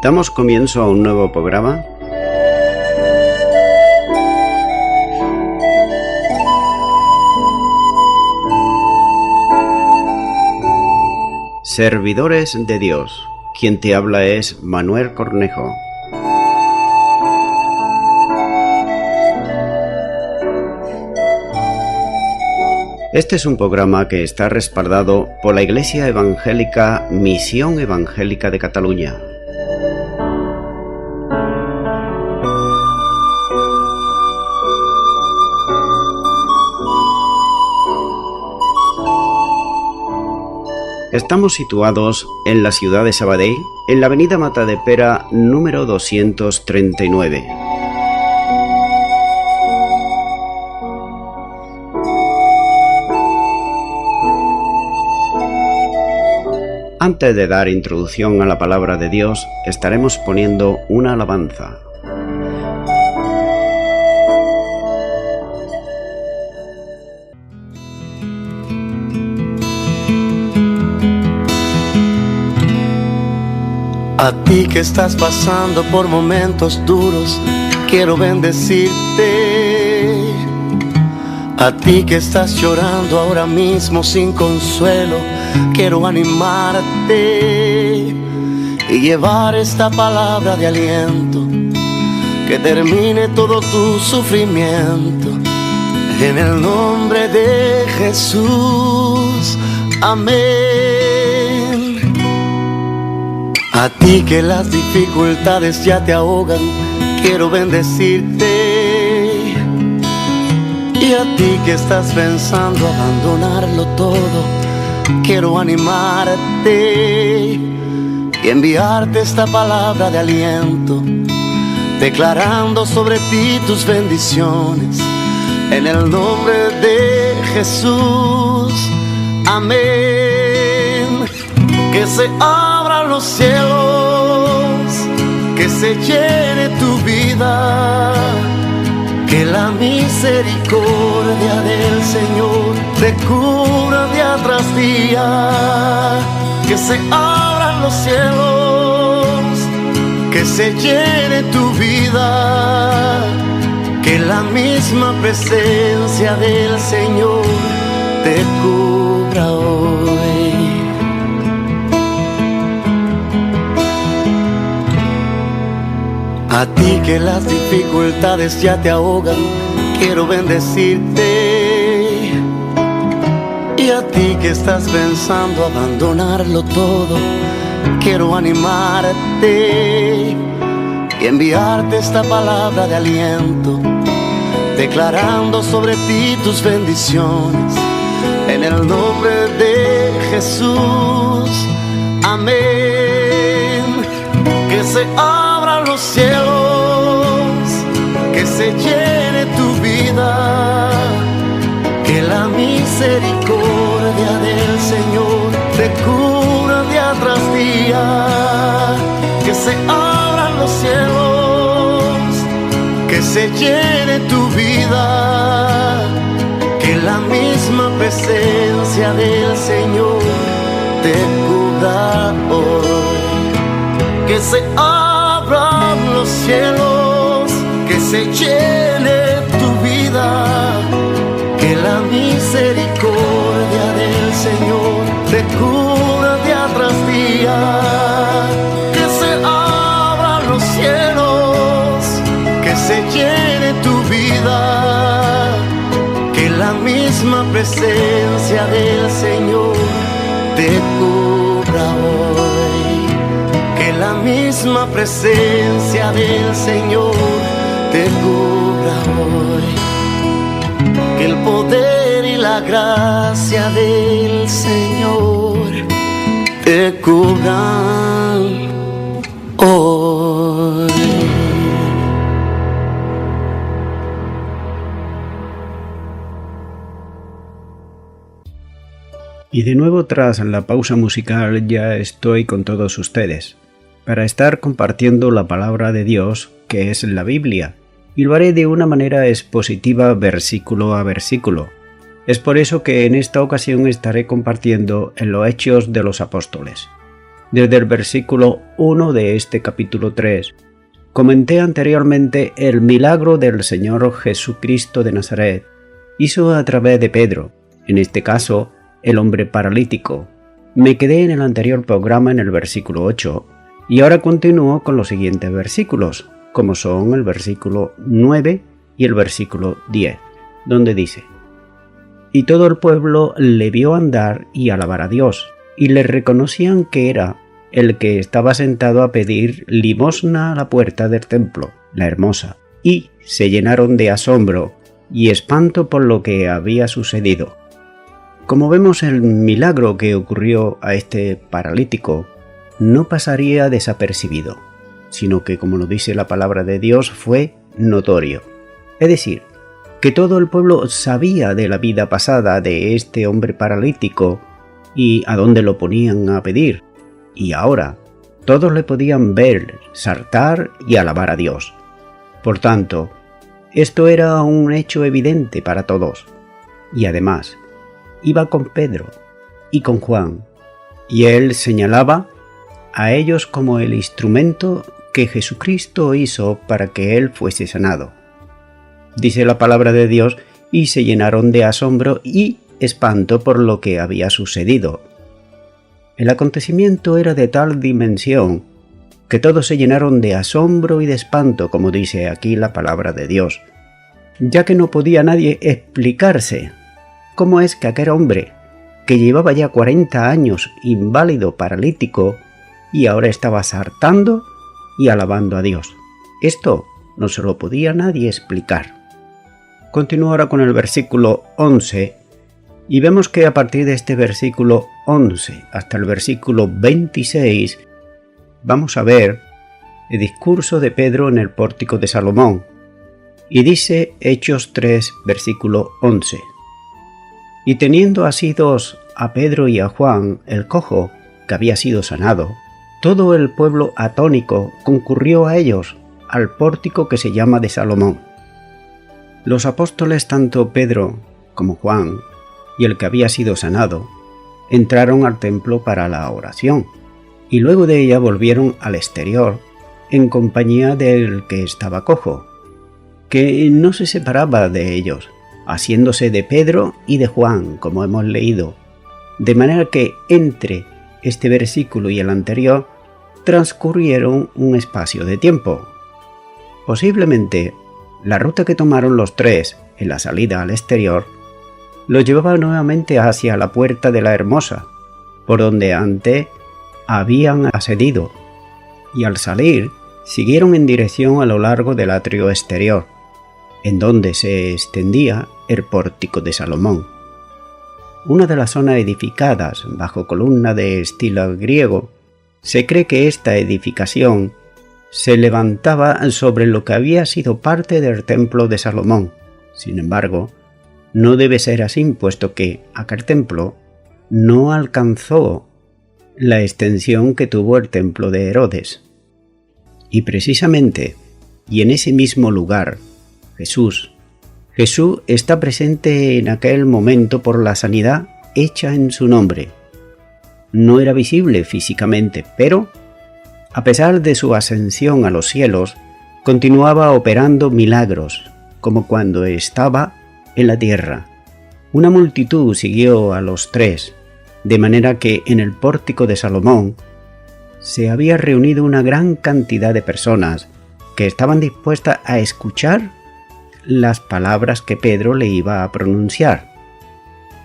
Damos comienzo a un nuevo programa. Servidores de Dios. Quien te habla es Manuel Cornejo. Este es un programa que está respaldado por la Iglesia Evangélica Misión Evangélica de Cataluña. Estamos situados en la ciudad de Sabadell, en la avenida Matadepera número 239. Antes de dar introducción a la palabra de Dios, estaremos poniendo una alabanza. A ti que estás pasando por momentos duros, quiero bendecirte. A ti que estás llorando ahora mismo sin consuelo, quiero animarte y llevar esta palabra de aliento que termine todo tu sufrimiento. En el nombre de Jesús, amén. A ti que las dificultades ya te ahogan, quiero bendecirte. Y a ti que estás pensando abandonarlo todo, quiero animarte y enviarte esta palabra de aliento, declarando sobre ti tus bendiciones. En el nombre de Jesús, amén. Que se abran los cielos, que se llene tu vida, que la misericordia del Señor te cubra día tras día. Que se abran los cielos, que se llene tu vida, que la misma presencia del Señor te cubra hoy. A ti que las dificultades ya te ahogan, quiero bendecirte. Y a ti que estás pensando abandonarlo todo, quiero animarte y enviarte esta palabra de aliento, declarando sobre ti tus bendiciones. En el nombre de Jesús, amén. Que se abran los cielos, que se llene tu vida, que la misericordia del Señor te cubra día tras día. Que se abran los cielos, que se llene tu vida, que la misma presencia del Señor te cubra hoy. Que se abran los cielos, que se llene tu vida, que la misericordia del Señor te cubra día tras día. Que se abran los cielos, que se llene tu vida, que la misma presencia del Señor te cubra hoy. Que la misma presencia del Señor te cubra hoy. Que el poder y la gracia del Señor te cubran hoy. Y de nuevo, tras la pausa musical, ya estoy con todos ustedes para estar compartiendo la palabra de Dios, que es la Biblia, y lo haré de una manera expositiva versículo a versículo. Es por eso que en esta ocasión estaré compartiendo en los Hechos de los Apóstoles. Desde el versículo 1 de este capítulo 3, comenté anteriormente el milagro del Señor Jesucristo de Nazaret. Hizo a través de Pedro, en este caso, el hombre paralítico. Me quedé en el anterior programa en el versículo 8 y ahora continúo con los siguientes versículos, como son el versículo 9 y el versículo 10, donde dice: Y todo el pueblo le vio andar y alabar a Dios, y le reconocían que era el que estaba sentado a pedir limosna a la puerta del templo, la hermosa, y se llenaron de asombro y espanto por lo que había sucedido. Como vemos, el milagro que ocurrió a este paralítico no pasaría desapercibido, sino que, como nos dice la palabra de Dios, fue notorio. Es decir, que todo el pueblo sabía de la vida pasada de este hombre paralítico y a dónde lo ponían a pedir, y ahora todos le podían ver, saltar y alabar a Dios. Por tanto, esto era un hecho evidente para todos, y además iba con Pedro y con Juan, y él señalaba a ellos como el instrumento que Jesucristo hizo para que él fuese sanado. Dice la palabra de Dios, y se llenaron de asombro y espanto por lo que había sucedido. El acontecimiento era de tal dimensión que todos se llenaron de asombro y de espanto, como dice aquí la palabra de Dios, ya que no podía nadie explicarse cómo es que aquel hombre, que llevaba ya 40 años inválido, paralítico, y ahora estaba saltando y alabando a Dios. Esto no se lo podía nadie explicar. Continúo ahora con el versículo 11 y vemos que a partir de este versículo 11 hasta el versículo 26 vamos a ver el discurso de Pedro en el pórtico de Salomón. Y dice Hechos 3, versículo 11: Y teniendo asidos a Pedro y a Juan, el cojo, que había sido sanado, todo el pueblo atónico concurrió a ellos, al pórtico que se llama de Salomón. Los apóstoles, tanto Pedro como Juan, y el que había sido sanado, entraron al templo para la oración, y luego de ella volvieron al exterior, en compañía del que estaba cojo, que no se separaba de ellos, haciéndose de Pedro y de Juan, como hemos leído, de manera que entre este versículo y el anterior transcurrieron un espacio de tiempo. Posiblemente la ruta que tomaron los tres en la salida al exterior los llevaba nuevamente hacia la puerta de la Hermosa, por donde antes habían accedido, y al salir siguieron en dirección a lo largo del atrio exterior, en donde se extendía el pórtico de Salomón, una de las zonas edificadas bajo columna de estilo griego. Se cree que esta edificación se levantaba sobre lo que había sido parte del templo de Salomón. Sin embargo, no debe ser así, puesto que aquel templo no alcanzó la extensión que tuvo el templo de Herodes. Y precisamente, y en ese mismo lugar, Jesús está presente en aquel momento por la sanidad hecha en su nombre. No era visible físicamente, pero, a pesar de su ascensión a los cielos, continuaba operando milagros, como cuando estaba en la tierra. Una multitud siguió a los tres, de manera que en el pórtico de Salomón se había reunido una gran cantidad de personas que estaban dispuestas a escuchar las palabras que Pedro le iba a pronunciar.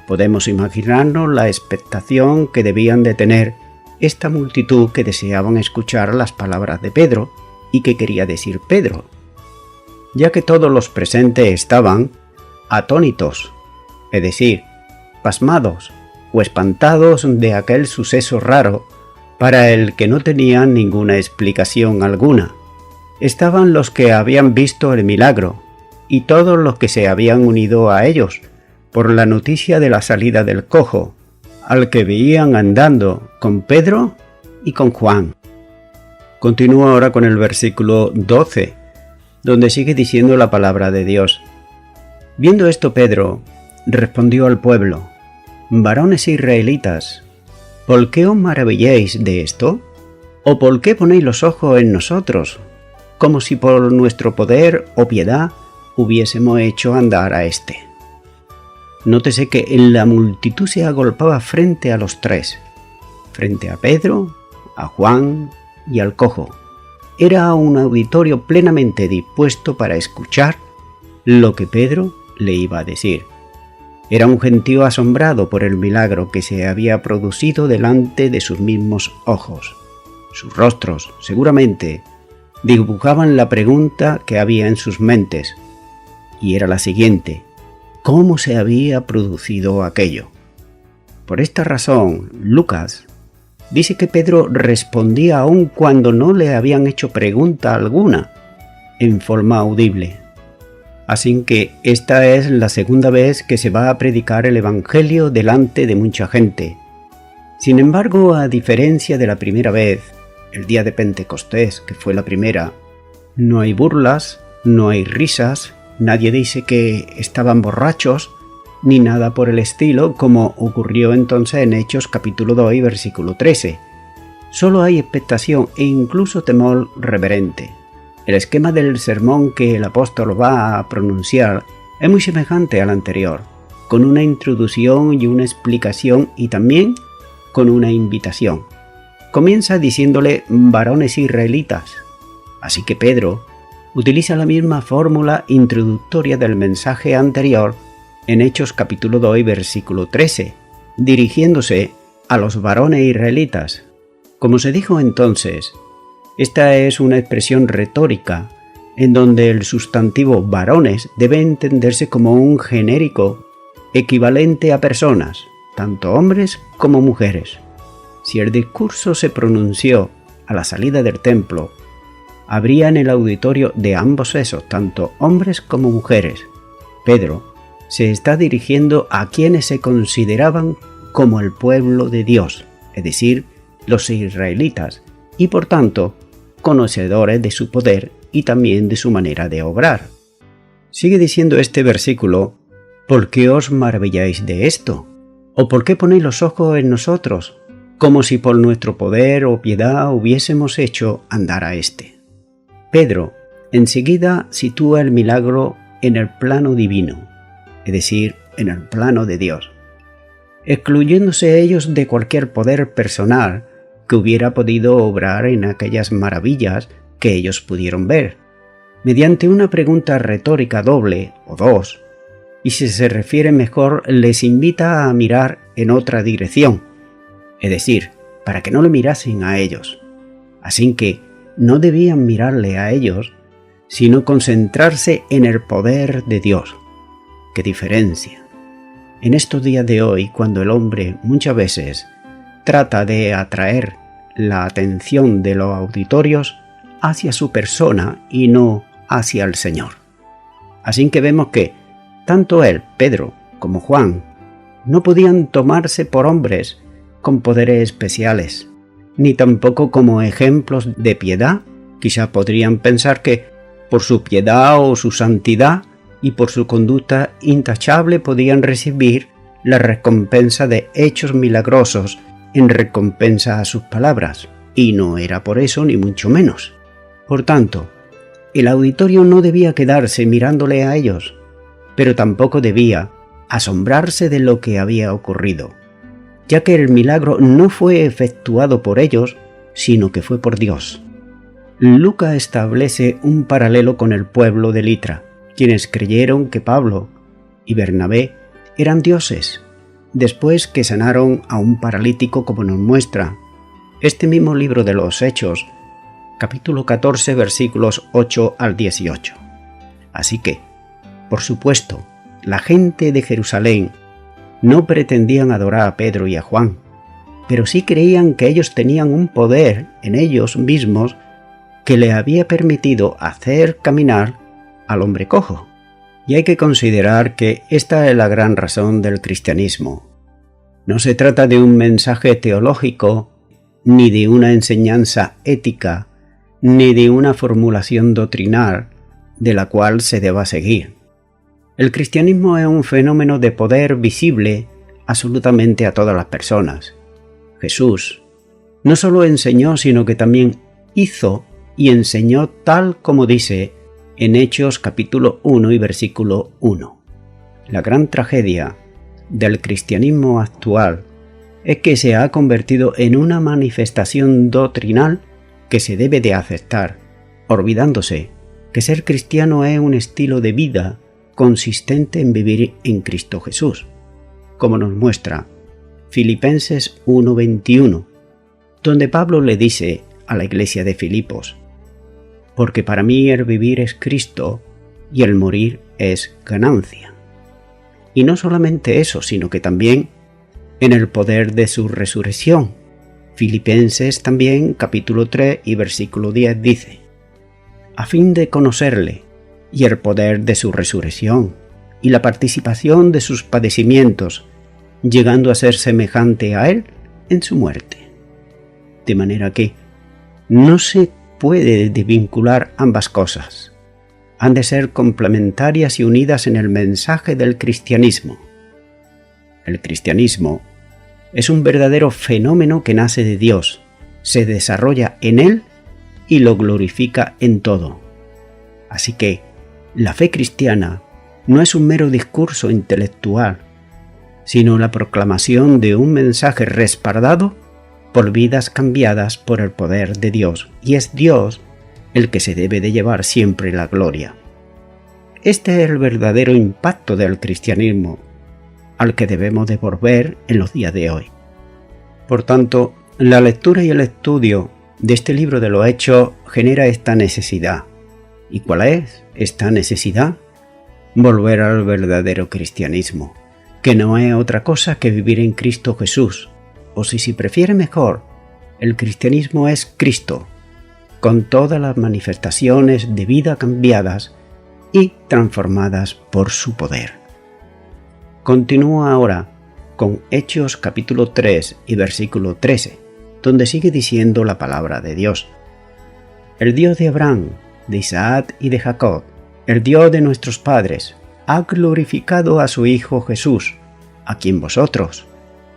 Podemos imaginarnos la expectación que debían de tener esta multitud que deseaban escuchar las palabras de Pedro y que quería decir Pedro, ya que todos los presentes estaban atónitos, es decir, pasmados o espantados de aquel suceso raro para el que no tenían ninguna explicación alguna. Estaban los que habían visto el milagro y todos los que se habían unido a ellos por la noticia de la salida del cojo, al que veían andando con Pedro y con Juan. Continúo ahora con el versículo 12, donde sigue diciendo la palabra de Dios. Viendo esto, Pedro respondió al pueblo: varones israelitas, ¿Por qué os maravilláis de esto? ¿O por qué ponéis los ojos en nosotros, como si por nuestro poder o piedad hubiésemos hecho andar a éste? Nótese que la multitud se agolpaba frente a los tres, frente a Pedro, a Juan y al cojo. Era un auditorio plenamente dispuesto para escuchar lo que Pedro le iba a decir. Era un gentío asombrado por el milagro que se había producido delante de sus mismos ojos. Sus rostros, seguramente, dibujaban la pregunta que había en sus mentes, y era la siguiente: ¿cómo se había producido aquello? Por esta razón, Lucas dice que Pedro respondía aun cuando no le habían hecho pregunta alguna, en forma audible. Así que esta es la segunda vez que se va a predicar el Evangelio delante de mucha gente. Sin embargo, a diferencia de la primera vez, el día de Pentecostés, que fue la primera, no hay burlas, no hay risas, nadie dice que estaban borrachos, ni nada por el estilo, como ocurrió entonces en Hechos capítulo 2 y versículo 13. Solo hay expectación e incluso temor reverente. El esquema del sermón que el apóstol va a pronunciar es muy semejante al anterior, con una introducción y una explicación y también con una invitación. Comienza diciéndole varones israelitas, así que Pedro utiliza la misma fórmula introductoria del mensaje anterior en Hechos capítulo 2 y versículo 13, dirigiéndose a los varones israelitas. Como se dijo entonces, esta es una expresión retórica en donde el sustantivo varones debe entenderse como un genérico equivalente a personas, tanto hombres como mujeres. Si el discurso se pronunció a la salida del templo, habría en el auditorio de ambos sexos, tanto hombres como mujeres. Pedro se está dirigiendo a quienes se consideraban como el pueblo de Dios, es decir, los israelitas, y por tanto, conocedores de su poder y también de su manera de obrar. Sigue diciendo este versículo: ¿por qué os maravilláis de esto? ¿O por qué ponéis los ojos en nosotros, como si por nuestro poder o piedad hubiésemos hecho andar a éste? Pedro enseguida sitúa el milagro en el plano divino, es decir, en el plano de Dios, excluyéndose ellos de cualquier poder personal que hubiera podido obrar en aquellas maravillas que ellos pudieron ver, mediante una pregunta retórica doble o dos, y si se refiere mejor les invita a mirar en otra dirección, es decir, para que no le mirasen a ellos. Así que no debían mirarle a ellos, sino concentrarse en el poder de Dios. ¡Qué diferencia! En estos días de hoy, cuando el hombre muchas veces trata de atraer la atención de los auditorios hacia su persona y no hacia el Señor. Así que vemos que tanto él, Pedro, como Juan, no podían tomarse por hombres con poderes especiales, ni tampoco como ejemplos de piedad. Quizá podrían pensar que por su piedad o su santidad y por su conducta intachable podían recibir la recompensa de hechos milagrosos en recompensa a sus palabras, y no era por eso ni mucho menos. Por tanto, el auditorio no debía quedarse mirándole a ellos, pero tampoco debía asombrarse de lo que había ocurrido, ya que el milagro no fue efectuado por ellos, sino que fue por Dios. Lucas establece un paralelo con el pueblo de Litra, quienes creyeron que Pablo y Bernabé eran dioses, después que sanaron a un paralítico, como nos muestra este mismo libro de los Hechos, capítulo 14, versículos 8 al 18. Así que, por supuesto, la gente de Jerusalén no pretendían adorar a Pedro y a Juan, pero sí creían que ellos tenían un poder en ellos mismos que le había permitido hacer caminar al hombre cojo. Y hay que considerar que esta es la gran razón del cristianismo. No se trata de un mensaje teológico, ni de una enseñanza ética, ni de una formulación doctrinal de la cual se deba seguir. El cristianismo es un fenómeno de poder visible absolutamente a todas las personas. Jesús no solo enseñó, sino que también hizo y enseñó tal como dice en Hechos capítulo 1 y versículo 1. La gran tragedia del cristianismo actual es que se ha convertido en una manifestación doctrinal que se debe de aceptar, olvidándose que ser cristiano es un estilo de vida consistente en vivir en Cristo Jesús, como nos muestra Filipenses 1:21, donde Pablo le dice a la iglesia de Filipos: porque para mí el vivir es Cristo y el morir es ganancia. Y no solamente eso, sino que también en el poder de su resurrección. Filipenses también capítulo 3 y versículo 10 dice: a fin de conocerle y el poder de su resurrección y la participación de sus padecimientos, llegando a ser semejante a él en su muerte. De manera que no se puede desvincular ambas cosas. Han de ser complementarias y unidas en el mensaje del cristianismo. El cristianismo es un verdadero fenómeno que nace de Dios, se desarrolla en Él y lo glorifica en todo. Así que la fe cristiana no es un mero discurso intelectual, sino la proclamación de un mensaje respaldado por vidas cambiadas por el poder de Dios, y es Dios el que se debe de llevar siempre la gloria. Este es el verdadero impacto del cristianismo, al que debemos de volver en los días de hoy. Por tanto, la lectura y el estudio de este libro de los Hechos genera esta necesidad. ¿Y cuál es esta necesidad? Volver al verdadero cristianismo, que no es otra cosa que vivir en Cristo Jesús, o si se prefiere mejor, el cristianismo es Cristo, con todas las manifestaciones de vida cambiadas y transformadas por su poder. Continúa ahora con Hechos capítulo 3 y versículo 13, donde sigue diciendo la palabra de Dios. El Dios de Abraham, de Isaac y de Jacob, el Dios de nuestros padres, ha glorificado a su Hijo Jesús, a quien vosotros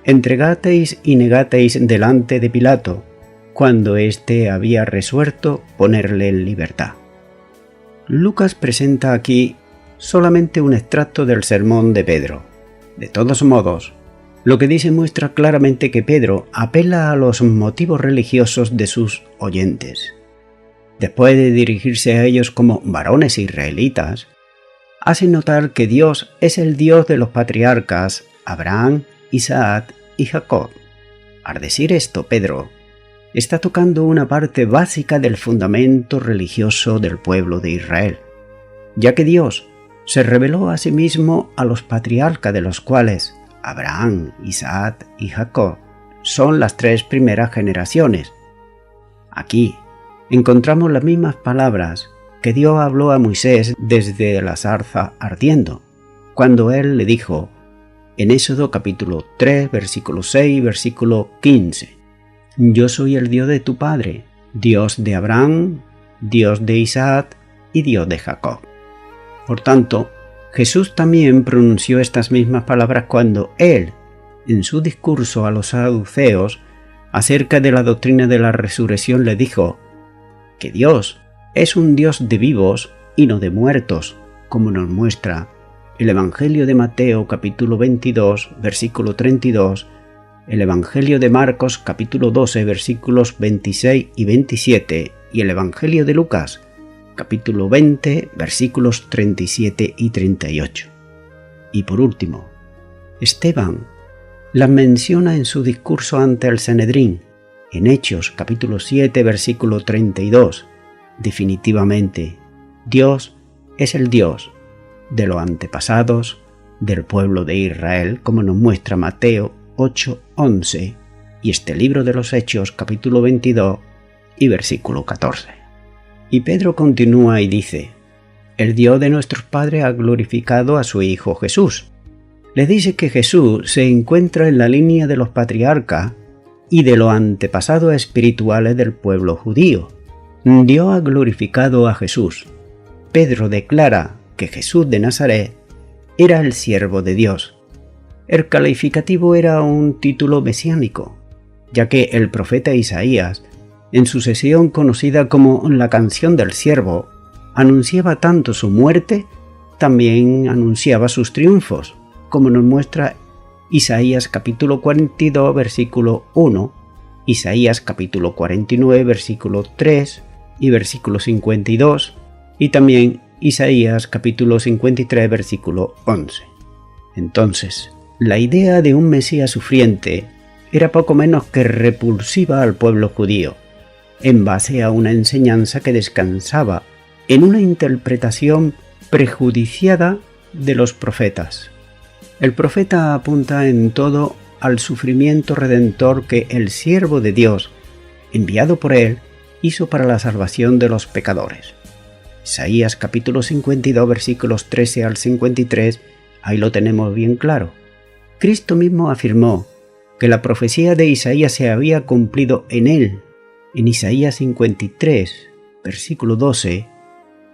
entregasteis y negasteis delante de Pilato, cuando éste había resuelto ponerle en libertad. Lucas presenta aquí solamente un extracto del sermón de Pedro. De todos modos, lo que dice muestra claramente que Pedro apela a los motivos religiosos de sus oyentes. Después de dirigirse a ellos como varones israelitas, hace notar que Dios es el Dios de los patriarcas Abraham, Isaac y Jacob. Al decir esto, Pedro está tocando una parte básica del fundamento religioso del pueblo de Israel, ya que Dios se reveló a sí mismo a los patriarcas, de los cuales Abraham, Isaac y Jacob son las tres primeras generaciones. Aquí encontramos las mismas palabras que Dios habló a Moisés desde la zarza ardiendo, cuando él le dijo en Éxodo capítulo 3, versículo 6 y versículo 15: Yo soy el Dios de tu padre, Dios de Abraham, Dios de Isaac y Dios de Jacob. Por tanto, Jesús también pronunció estas mismas palabras cuando él, en su discurso a los saduceos acerca de la doctrina de la resurrección, le dijo que Dios es un Dios de vivos y no de muertos, como nos muestra el Evangelio de Mateo capítulo 22, versículo 32, el Evangelio de Marcos capítulo 12, versículos 26 y 27, y el Evangelio de Lucas capítulo 20, versículos 37 y 38. Y por último, Esteban las menciona en su discurso ante el Sanedrín, en Hechos capítulo 7, versículo 32. Definitivamente, Dios es el Dios de los antepasados del pueblo de Israel, como nos muestra Mateo 8:11 y este libro de los Hechos capítulo 22 y versículo 14. Y Pedro continúa y dice: el Dios de nuestros padres ha glorificado a su Hijo Jesús. Le dice que Jesús se encuentra en la línea de los patriarcas y de los antepasados espirituales del pueblo judío. Dios ha glorificado a Jesús. Pedro declara que Jesús de Nazaret era el siervo de Dios. El calificativo era un título mesiánico, ya que el profeta Isaías, en su sesión conocida como la canción del siervo, anunciaba tanto su muerte, también anunciaba sus triunfos, como nos muestra Isaías capítulo 42, versículo 1, Isaías capítulo 49, versículo 3 y versículo 52, y también Isaías capítulo 53, versículo 11. Entonces, la idea de un Mesías sufriente era poco menos que repulsiva al pueblo judío, en base a una enseñanza que descansaba en una interpretación prejudiciada de los profetas. El profeta apunta en todo al sufrimiento redentor que el siervo de Dios, enviado por él, hizo para la salvación de los pecadores. Isaías capítulo 52 versículos 13 al 53, ahí lo tenemos bien claro. Cristo mismo afirmó que la profecía de Isaías se había cumplido en él. En Isaías 53, versículo 12,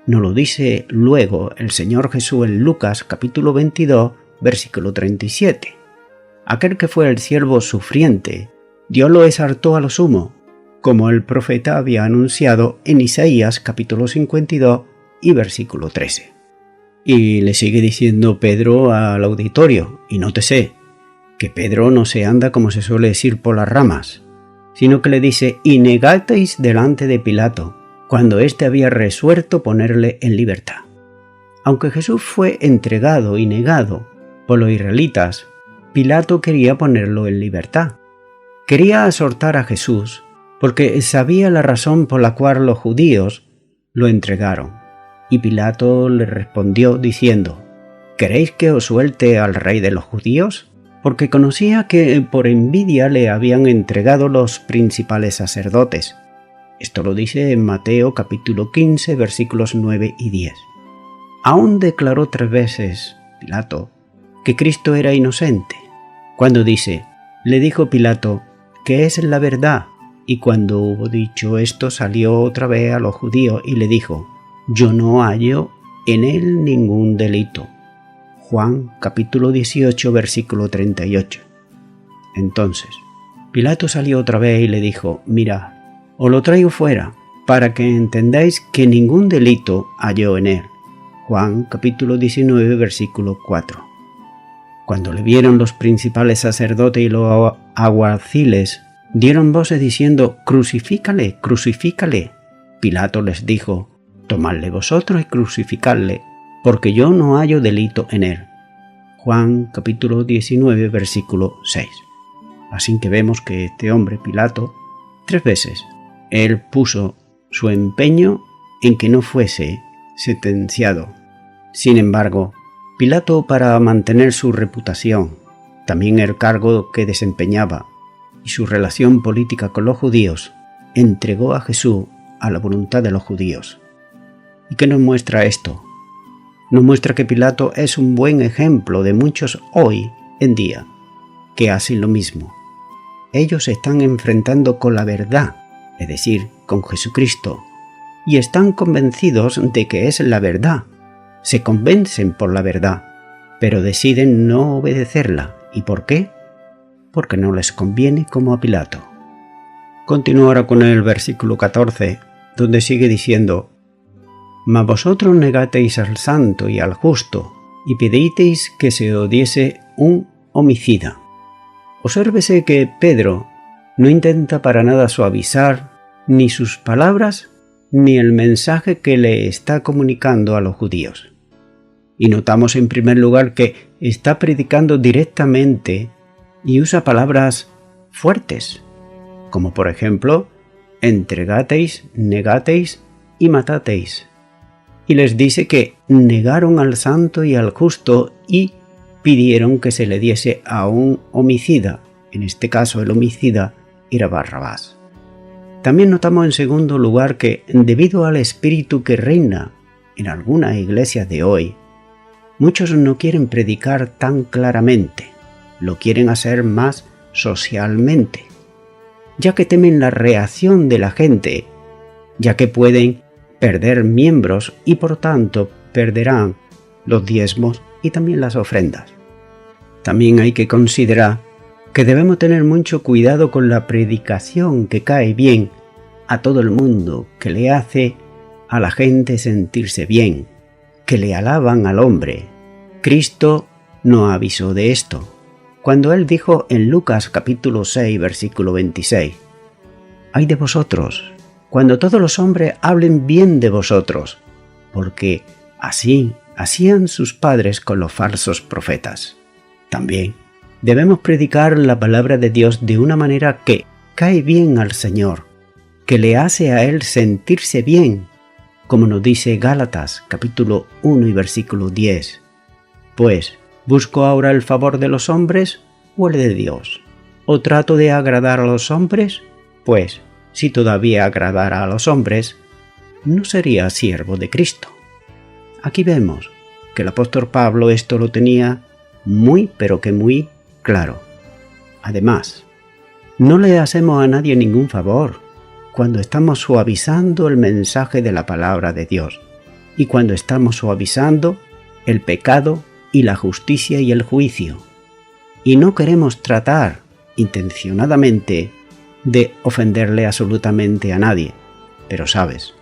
nos lo dice luego el Señor Jesús en Lucas capítulo 22, versículo 37. Aquel que fue el siervo sufriente, Dios lo exaltó a lo sumo, como el profeta había anunciado en Isaías capítulo 52 y versículo 13. Y le sigue diciendo Pedro al auditorio, y nótese que Pedro no se anda como se suele decir por las ramas, sino que le dice: y negasteis delante de Pilato, cuando éste había resuelto ponerle en libertad. Aunque Jesús fue entregado y negado por los israelitas, Pilato quería ponerlo en libertad. Quería soltar a Jesús porque sabía la razón por la cual los judíos lo entregaron. Y Pilato le respondió diciendo: ¿queréis que os suelte al rey de los judíos? Porque conocía que por envidia le habían entregado los principales sacerdotes. Esto lo dice en Mateo capítulo 15 versículos 9 y 10. Aún declaró 3 veces Pilato que Cristo era inocente. Cuando dice: le dijo Pilato que es la verdad, y cuando hubo dicho esto salió otra vez a los judíos y le dijo: yo no hallo en él ningún delito. Juan capítulo 18 versículo 38. Entonces Pilato salió otra vez y le dijo: mirad, os lo traigo fuera, para que entendáis que ningún delito halló en él. Juan capítulo 19 versículo 4. Cuando le vieron los principales sacerdotes y los alguaciles, dieron voces diciendo: crucifícale, crucifícale. Pilato les dijo: tomadle vosotros y crucificadle, porque yo no hallo delito en él. Juan capítulo 19 versículo 6. Así que vemos que este hombre Pilato, 3 veces, él puso su empeño en que no fuese sentenciado. Sin embargo, Pilato, para mantener su reputación, también el cargo que desempeñaba y su relación política con los judíos, entregó a Jesús a la voluntad de los judíos. ¿Y qué nos muestra esto? Nos muestra que Pilato es un buen ejemplo de muchos hoy en día que hacen lo mismo. Ellos se están enfrentando con la verdad, es decir, con Jesucristo, y están convencidos de que es la verdad. Se convencen por la verdad, pero deciden no obedecerla. ¿Y por qué? Porque no les conviene como a Pilato. Continúo ahora con el versículo 14, donde sigue diciendo: mas vosotros negasteis al santo y al justo, y pedisteis que se os diese un homicida. Obsérvese que Pedro no intenta para nada suavizar ni sus palabras ni el mensaje que le está comunicando a los judíos. Y notamos en primer lugar que está predicando directamente y usa palabras fuertes, como por ejemplo: entregasteis, negasteis y matasteis. Y les dice que negaron al santo y al justo y pidieron que se le diese a un homicida. En este caso el homicida era Barrabás. También notamos en segundo lugar que, debido al espíritu que reina en algunas iglesias de hoy, muchos no quieren predicar tan claramente, lo quieren hacer más socialmente, ya que temen la reacción de la gente, ya que pueden perder miembros y por tanto perderán los diezmos y también las ofrendas. También hay que considerar que debemos tener mucho cuidado con la predicación que cae bien a todo el mundo, que le hace a la gente sentirse bien, que le alaban al hombre. Cristo no avisó de esto, cuando Él dijo en Lucas capítulo 6, versículo 26, «Ay de vosotros, cuando todos los hombres hablen bien de vosotros, porque así hacían sus padres con los falsos profetas». También debemos predicar la palabra de Dios de una manera que cae bien al Señor, que le hace a Él sentirse bien, como nos dice Gálatas capítulo 1 y versículo 10. Pues, ¿busco ahora el favor de los hombres o el de Dios? ¿O trato de agradar a los hombres? Pues, si todavía agradara a los hombres, no sería siervo de Cristo. Aquí vemos que el apóstol Pablo esto lo tenía muy, pero que muy claro. Además, no le hacemos a nadie ningún favor cuando estamos suavizando el mensaje de la palabra de Dios y cuando estamos suavizando el pecado y la justicia y el juicio. Y no queremos tratar intencionadamente de ofenderle absolutamente a nadie. Pero sabes,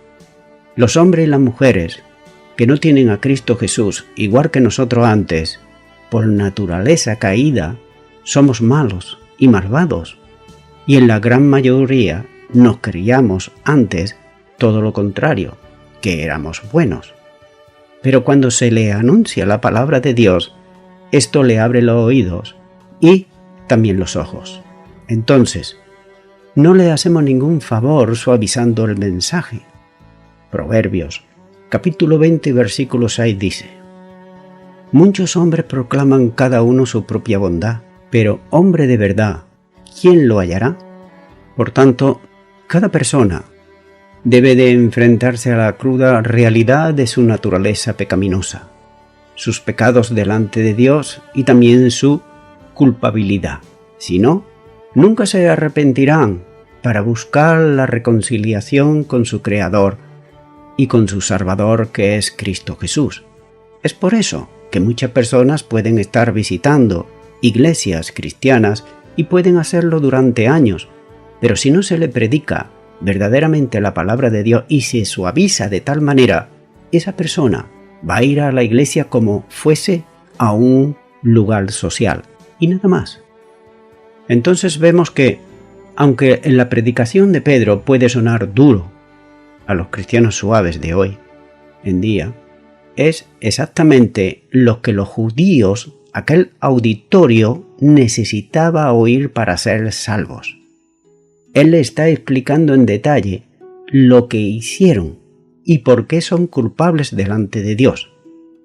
los hombres y las mujeres que no tienen a Cristo Jesús igual que nosotros antes, por naturaleza caída, somos malos y malvados, y en la gran mayoría nos creíamos antes todo lo contrario, que éramos buenos. Pero cuando se le anuncia la palabra de Dios, esto le abre los oídos y también los ojos. Entonces, no le hacemos ningún favor suavizando el mensaje. Proverbios, capítulo 20, versículo 6 dice: «Muchos hombres proclaman cada uno su propia bondad, pero hombre de verdad, ¿quién lo hallará?». Por tanto, cada persona debe de enfrentarse a la cruda realidad de su naturaleza pecaminosa, sus pecados delante de Dios y también su culpabilidad. Si no, nunca se arrepentirán para buscar la reconciliación con su Creador y con su Salvador, que es Cristo Jesús. Es por eso que muchas personas pueden estar visitando iglesias cristianas y pueden hacerlo durante años, pero si no se le predica verdaderamente la palabra de Dios y se suaviza de tal manera, esa persona va a ir a la iglesia como fuese a un lugar social y nada más. Entonces vemos que, aunque en la predicación de Pedro puede sonar duro a los cristianos suaves de hoy en día, es exactamente lo que los judíos, aquel auditorio, necesitaba oír para ser salvos. Él le está explicando en detalle lo que hicieron y por qué son culpables delante de Dios.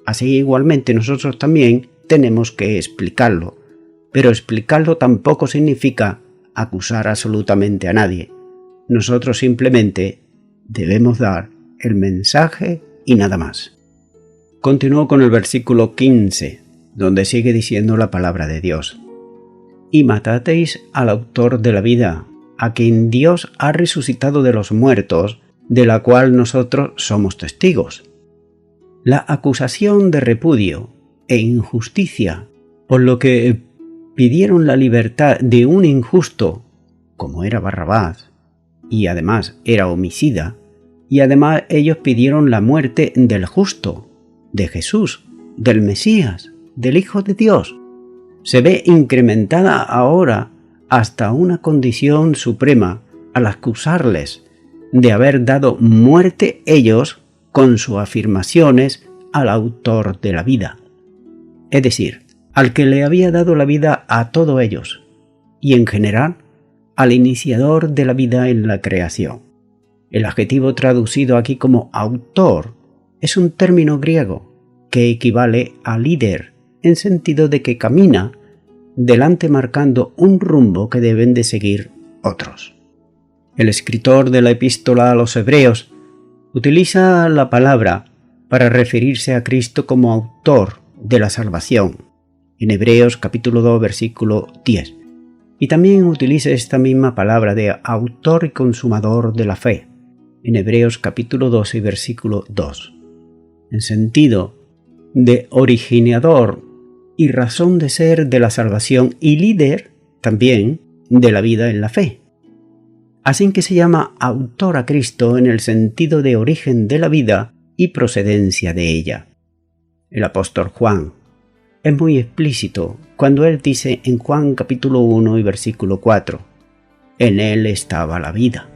Así igualmente nosotros también tenemos que explicarlo, pero explicarlo tampoco significa acusar absolutamente a nadie. Nosotros simplemente debemos dar el mensaje y nada más. Continúo con el versículo 15, donde sigue diciendo la palabra de Dios: «Y matasteis al autor de la vida, a quien Dios ha resucitado de los muertos, de la cual nosotros somos testigos». La acusación de repudio e injusticia, por lo que pidieron la libertad de un injusto, como era Barrabás, y además era homicida, y además ellos pidieron la muerte del justo, de Jesús, del Mesías, del Hijo de Dios, se ve incrementada ahora hasta una condición suprema al acusarles de haber dado muerte ellos con sus afirmaciones al autor de la vida, es decir, al que le había dado la vida a todos ellos, y en general al iniciador de la vida en la creación. El adjetivo traducido aquí como autor es un término griego que equivale a líder, en sentido de que camina delante marcando un rumbo que deben de seguir otros. El escritor de la epístola a los Hebreos utiliza la palabra para referirse a Cristo como autor de la salvación, en Hebreos capítulo 2 versículo 10, y también utiliza esta misma palabra de autor y consumador de la fe, en Hebreos capítulo 12 versículo 2, en sentido de originador y razón de ser de la salvación y líder también de la vida en la fe. Así que se llama autor a Cristo en el sentido de origen de la vida y procedencia de ella. El apóstol Juan es muy explícito cuando él dice en Juan capítulo 1 y versículo 4, «En él estaba la vida».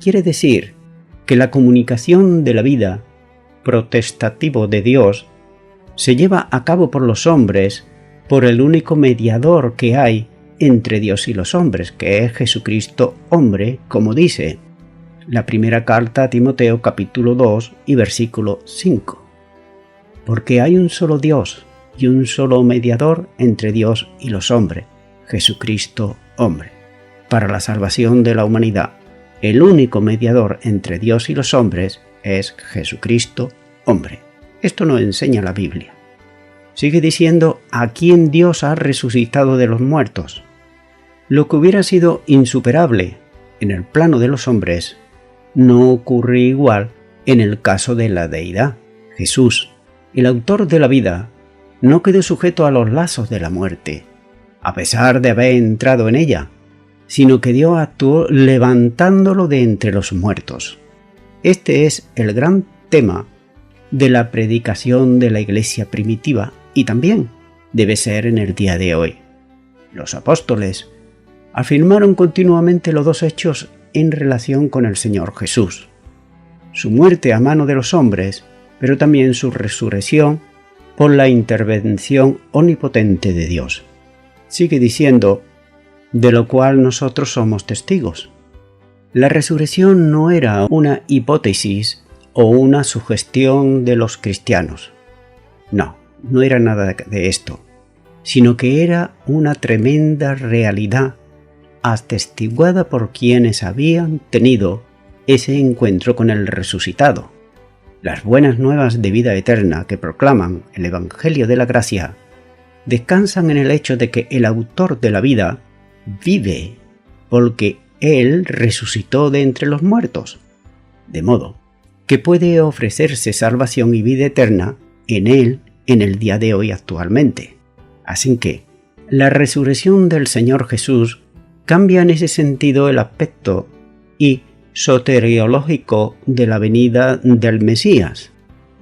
Quiere decir que la comunicación de la vida, protestativo de Dios, se lleva a cabo por los hombres por el único mediador que hay entre Dios y los hombres, que es Jesucristo hombre, como dice la primera carta a Timoteo capítulo 2 y versículo 5. Porque hay un solo Dios y un solo mediador entre Dios y los hombres, Jesucristo hombre, para la salvación de la humanidad. El único mediador entre Dios y los hombres es Jesucristo hombre. Esto nos enseña la Biblia. Sigue diciendo a quién Dios ha resucitado de los muertos. Lo que hubiera sido insuperable en el plano de los hombres no ocurre igual en el caso de la deidad. Jesús, el autor de la vida, no quedó sujeto a los lazos de la muerte, a pesar de haber entrado en ella, sino que Dios actuó levantándolo de entre los muertos. Este es el gran tema de la predicación de la iglesia primitiva y también debe ser en el día de hoy. Los apóstoles afirmaron continuamente los dos hechos en relación con el Señor Jesús: su muerte a mano de los hombres, pero también su resurrección por la intervención omnipotente de Dios. Sigue diciendo, de lo cual nosotros somos testigos. La resurrección no era una hipótesis o una sugestión de los cristianos. No era nada de esto, sino que era una tremenda realidad atestiguada por quienes habían tenido ese encuentro con el resucitado. Las buenas nuevas de vida eterna que proclaman el Evangelio de la Gracia descansan en el hecho de que el autor de la vida vive, porque Él resucitó de entre los muertos, de modo que puede ofrecerse salvación y vida eterna en Él en el día de hoy actualmente. Así que la resurrección del Señor Jesús cambia en ese sentido el aspecto y soteriológico de la venida del Mesías.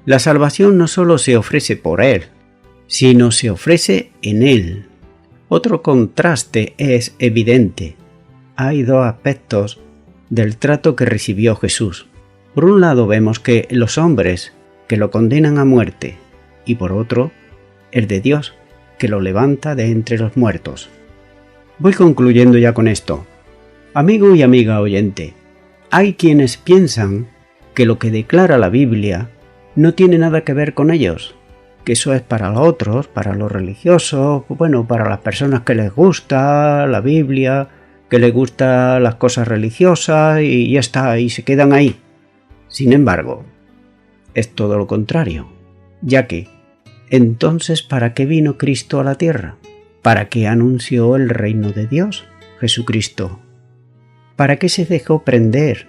La salvación no solo se ofrece por Él, sino se ofrece en Él. Otro contraste es evidente. Hay dos aspectos del trato que recibió Jesús. Por un lado vemos que los hombres que lo condenan a muerte y por otro el de Dios que lo levanta de entre los muertos. Voy concluyendo ya con esto. Amigo y amiga oyente, hay quienes piensan que lo que declara la Biblia no tiene nada que ver con ellos, que eso es para los otros, para los religiosos, para las personas que les gusta la Biblia, que les gustan las cosas religiosas y ya está, y se quedan ahí. Sin embargo, es todo lo contrario, ya que, entonces, ¿para qué vino Cristo a la tierra? ¿Para qué anunció el reino de Dios, Jesucristo? ¿Para qué se dejó prender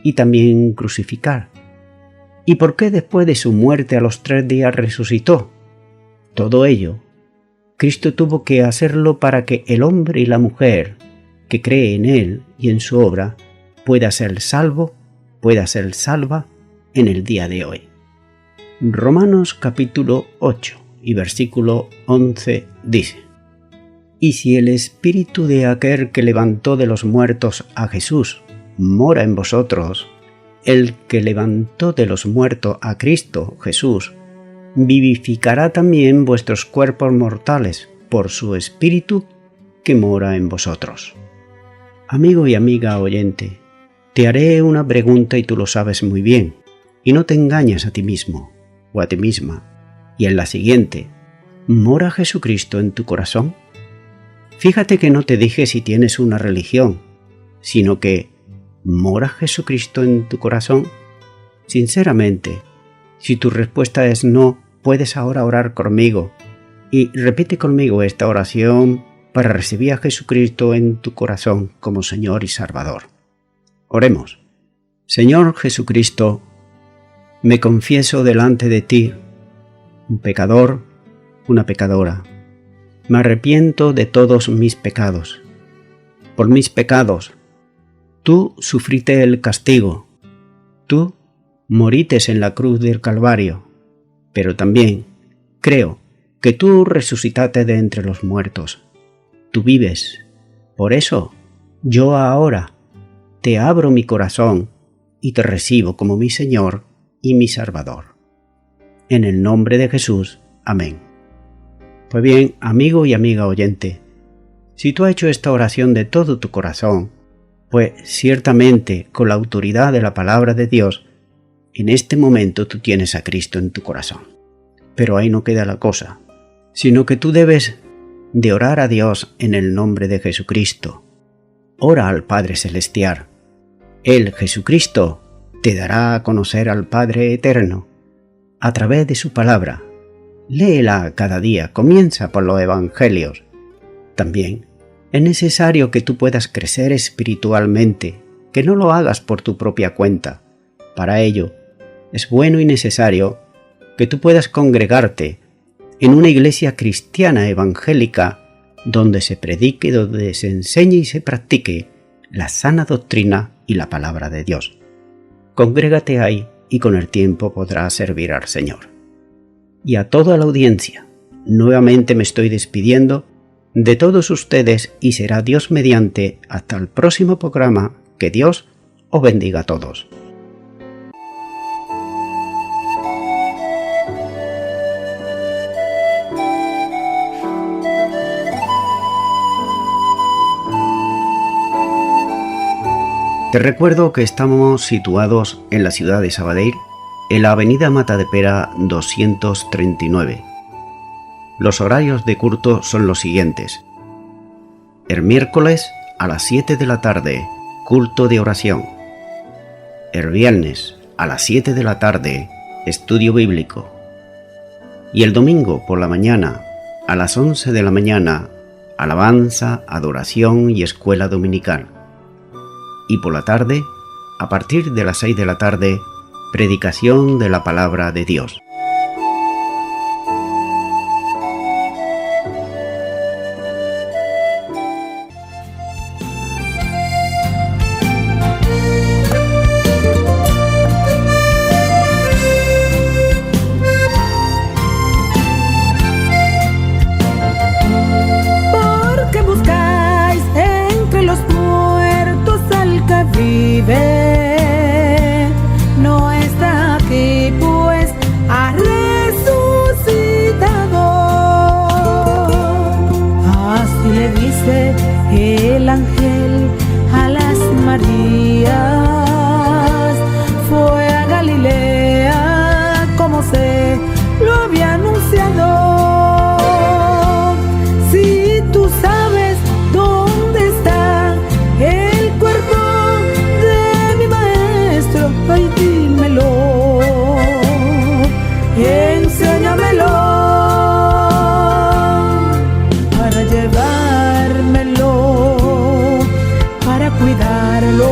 y también crucificar? ¿Y por qué después de su muerte a los 3 días resucitó? Todo ello, Cristo tuvo que hacerlo para que el hombre y la mujer que cree en Él y en su obra pueda ser salvo, pueda ser salva en el día de hoy. Romanos capítulo 8 y versículo 11 dice: Y si el espíritu de aquel que levantó de los muertos a Jesús mora en vosotros, el que levantó de los muertos a Cristo Jesús vivificará también vuestros cuerpos mortales por su espíritu que mora en vosotros. Amigo y amiga oyente, te haré una pregunta y tú lo sabes muy bien, y no te engañes a ti mismo o a ti misma. Y en la siguiente, ¿mora Jesucristo en tu corazón? Fíjate que no te dije si tienes una religión, sino que ¿mora Jesucristo en tu corazón? Sinceramente, si tu respuesta es no, puedes ahora orar conmigo y repite conmigo esta oración para recibir a Jesucristo en tu corazón como Señor y Salvador. Oremos. Señor Jesucristo, me confieso delante de ti, un pecador, una pecadora. Me arrepiento de todos mis pecados. Por mis pecados, tú sufriste el castigo. Tú morites en la cruz del Calvario, pero también creo que tú resucitaste de entre los muertos. Tú vives. Por eso, yo ahora te abro mi corazón y te recibo como mi Señor y mi Salvador. En el nombre de Jesús. Amén. Pues bien, amigo y amiga oyente, si tú has hecho esta oración de todo tu corazón, pues ciertamente con la autoridad de la palabra de Dios, en este momento tú tienes a Cristo en tu corazón. Pero ahí no queda la cosa, sino que tú debes de orar a Dios en el nombre de Jesucristo. Ora al Padre Celestial. Él, Jesucristo, te dará a conocer al Padre Eterno a través de su palabra. Léela cada día, comienza por los Evangelios. También es necesario que tú puedas crecer espiritualmente, que no lo hagas por tu propia cuenta. Para ello, es bueno y necesario que tú puedas congregarte en una iglesia cristiana evangélica donde se predique, donde se enseñe y se practique la sana doctrina y la palabra de Dios. Congrégate ahí y con el tiempo podrás servir al Señor. Y a toda la audiencia, nuevamente me estoy despidiendo de todos ustedes y será Dios mediante hasta el próximo programa. Que Dios os bendiga a todos. Te recuerdo que estamos situados en la ciudad de Sabadell, en la avenida Matadepera 239. Los horarios de culto son los siguientes. El miércoles a las 7 de la tarde, culto de oración. El viernes a las 7 de la tarde, estudio bíblico. Y el domingo por la mañana, a las 11 de la mañana, alabanza, adoración y escuela dominical. Y por la tarde, a partir de las 6 de la tarde, predicación de la palabra de Dios. Porque buscáis entre los muertos al que vive. No está aquí, pues ha resucitado. Así le dice el ángel a las Marías. Fue a Galilea como se lo había anunciado. Si tú sabes dónde está el cuerpo de mi maestro, ay, dímelo, enséñamelo para llevármelo, para cuidarlo.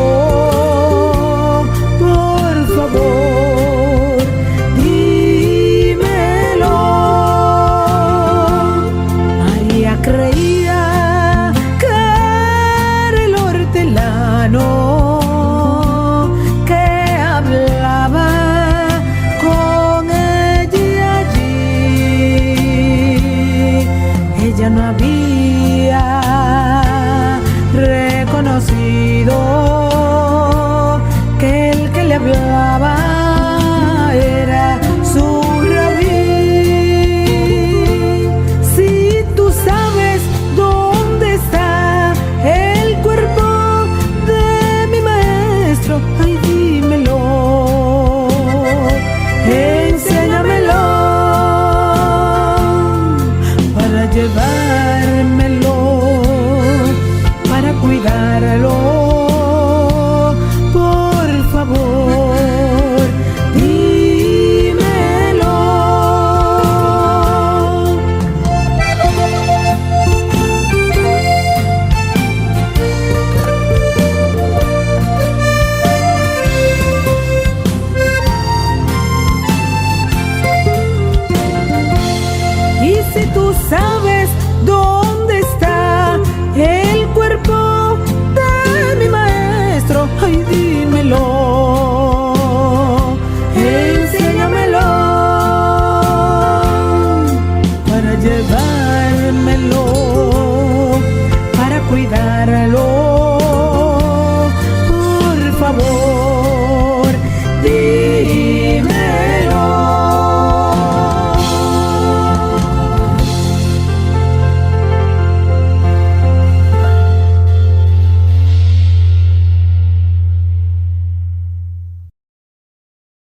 Por favor, dímelo. María creía que era el hortelano que hablaba con ella allí. Ella no había reconocido que el que le hablaba era su rabí. Si tú sabes dónde está el cuerpo de mi maestro, ay, dímelo, enséñamelo para llevar llevar.